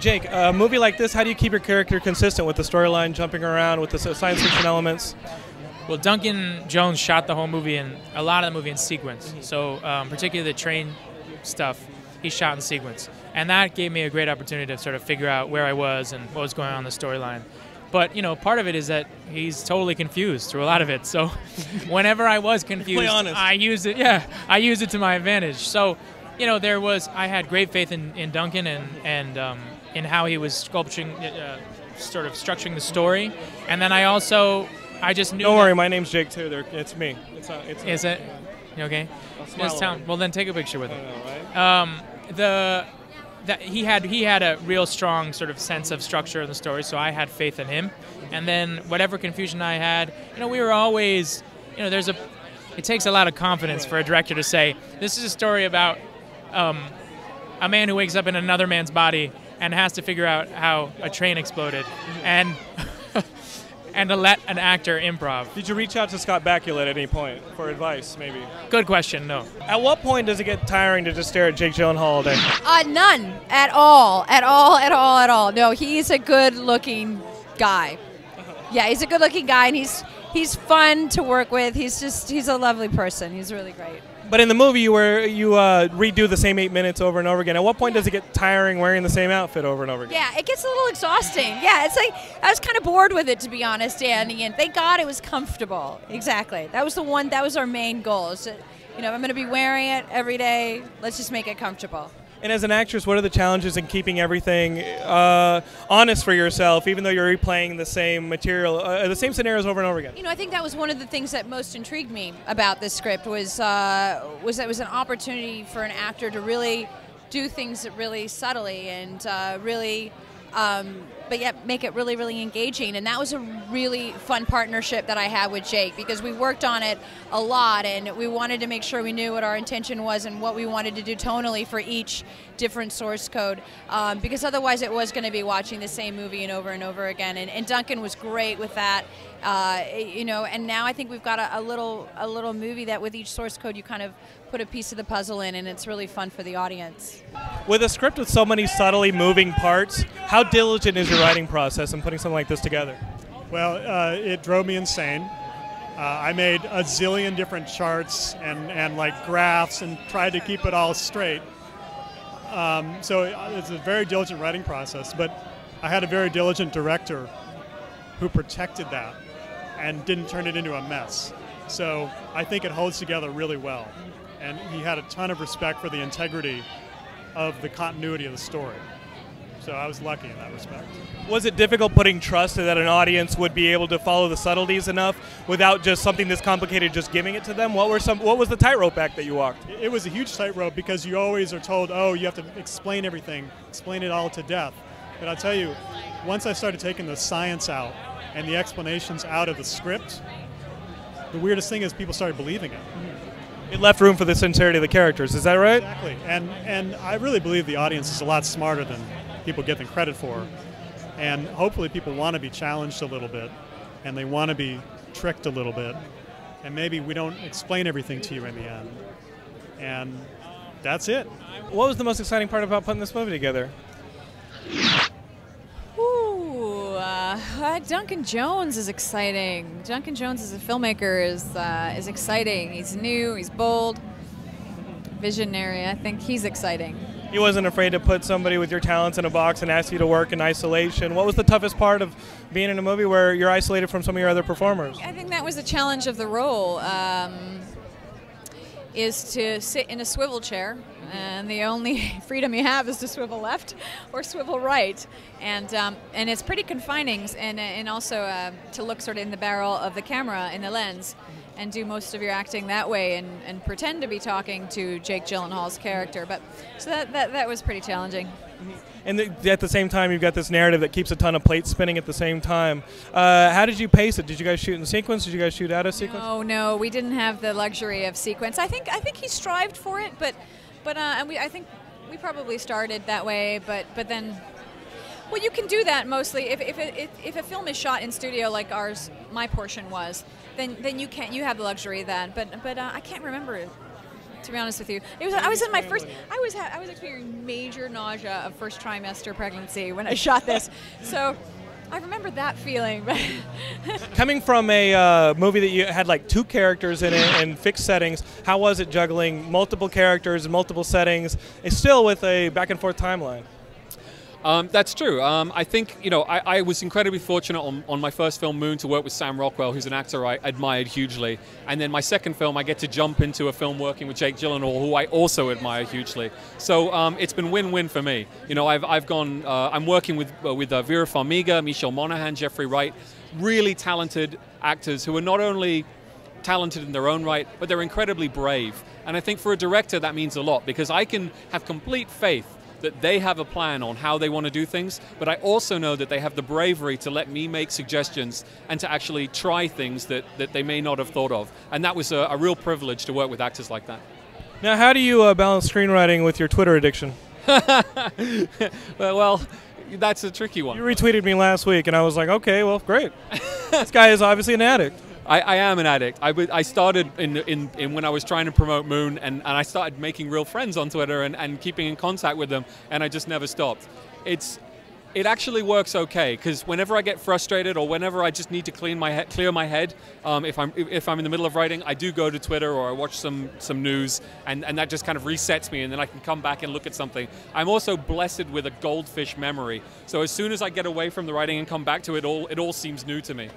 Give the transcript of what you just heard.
Jake, a movie like this, how do you keep your character consistent with the storyline, jumping around, with the science fiction elements? Well, Duncan Jones shot the whole movie and a lot of the movie in sequence. So particularly the train stuff, he shot in sequence. And that gave me a great opportunity to sort of figure out where I was and what was going on in the storyline. But, you know, part of it is that he's totally confused through a lot of it. So whenever I was confused, I used it. Yeah, I used it to my advantage. So, you know, I had great faith in Duncan and in how he was sculpturing, sort of structuring the story. And then I just knew. Don't worry, my name's Jake too. It's me. Is it? You okay? Well, then take a picture with him. Right? He had a real strong sort of sense of structure in the story, so I had faith in him. And then whatever confusion I had, you know, we were always, you know, it takes a lot of confidence for a director to say, this is a story about a man who wakes up in another man's body and has to figure out how a train exploded, and to let an actor improv. Did you reach out to Scott Bakula at any point for advice, maybe? Good question, no. At what point does it get tiring to just stare at Jake Gyllenhaal all day? None. At all. No, he's a good-looking guy. Yeah, he's a good-looking guy, and he's fun to work with. He's a lovely person. He's really great. But in the movie, you redo the same 8 minutes over and over again. At what point does it get tiring wearing the same outfit over and over again? Yeah, it gets a little exhausting. Yeah, it's like I was kind of bored with it, to be honest, Danny. And thank God it was comfortable. Exactly. That was our main goal. Is that, you know, I'm going to be wearing it every day. Let's just make it comfortable. And as an actress, what are the challenges in keeping everything honest for yourself, even though you're replaying the same material, the same scenarios over and over again? You know, I think that was one of the things that most intrigued me about this script was that it was an opportunity for an actor to really do things really subtly and but yet make it really, really engaging. And that was a really fun partnership that I had with Jake, because we worked on it a lot and we wanted to make sure we knew what our intention was and what we wanted to do tonally for each different source code, because otherwise it was going to be watching the same movie and over again. And Duncan was great with that, you know. And now I think we've got a little movie that with each source code you kind of put a piece of the puzzle in, and it's really fun for the audience. With a script with so many subtly moving parts, how diligent is your writing process in putting something like this together? Well, it drove me insane. I made a zillion different charts and like graphs and tried to keep it all straight. So it's a very diligent writing process, but I had a very diligent director who protected that and didn't turn it into a mess. So I think it holds together really well. And he had a ton of respect for the integrity of the continuity of the story. So I was lucky in that respect. Was it difficult putting trust that an audience would be able to follow the subtleties enough without just something this complicated, just giving it to them? What was the tightrope act that you walked? It was a huge tightrope, because you always are told, oh, you have to explain everything, explain it all to death. But I'll tell you, once I started taking the science out and the explanations out of the script, the weirdest thing is people started believing it. It left room for the sincerity of the characters, is that right? Exactly, and I really believe the audience is a lot smarter than people give them credit for. And hopefully people want to be challenged a little bit, and they want to be tricked a little bit, and maybe we don't explain everything to you in the end. And that's it. What was the most exciting part about putting this movie together? Duncan Jones is exciting. Duncan Jones as a filmmaker is exciting. He's new, he's bold, visionary. I think he's exciting. He wasn't afraid to put somebody with your talents in a box and ask you to work in isolation. What was the toughest part of being in a movie where you're isolated from some of your other performers? I think that was the challenge of the role, is to sit in a swivel chair, and the only freedom you have is to swivel left or swivel right, and it's pretty confining, and also to look sort of in the barrel of the camera, in the lens, and do most of your acting that way, and pretend to be talking to Jake Gyllenhaal's character. But so that was pretty challenging. And at the same time, you've got this narrative that keeps a ton of plates spinning at the same time. How did you pace it? Did you guys shoot in sequence? Did you guys shoot out of sequence? No, we didn't have the luxury of sequence. I think he strived for it, but I think we probably started that way. But then, well, you can do that mostly if a film is shot in studio like ours, my portion was. Then you have the luxury of that. But I can't remember To be honest with you, I was in my first. I was experiencing major nausea of first trimester pregnancy when I shot this, so I remember that feeling. Coming from a movie that you had like 2 characters in it and fixed settings, how was it juggling multiple characters and multiple settings, and still with a back and forth timeline? That's true. I think, I was incredibly fortunate on my first film, Moon, to work with Sam Rockwell, who's an actor I admired hugely. And then my second film, I get to jump into a film working with Jake Gyllenhaal, who I also admire hugely. So it's been win-win for me. I'm working with Vera Farmiga, Michelle Monaghan, Jeffrey Wright, really talented actors who are not only talented in their own right, but they're incredibly brave. And I think for a director, that means a lot, because I can have complete faith that they have a plan on how they want to do things, but I also know that they have the bravery to let me make suggestions and to actually try things that they may not have thought of. And that was a real privilege to work with actors like that. Now, how do you balance screenwriting with your Twitter addiction? Well, that's a tricky one. You retweeted me last week, and I was like, okay, well, great. This guy is obviously an addict. I am an addict. I started in when I was trying to promote Moon, and I started making real friends on Twitter and keeping in contact with them, and I just never stopped. It actually works okay, because whenever I get frustrated or whenever I just need to clear my head, if I'm in the middle of writing, I do go to Twitter or I watch some news, and that just kind of resets me, and then I can come back and look at something. I'm also blessed with a goldfish memory, so as soon as I get away from the writing and come back to it all seems new to me.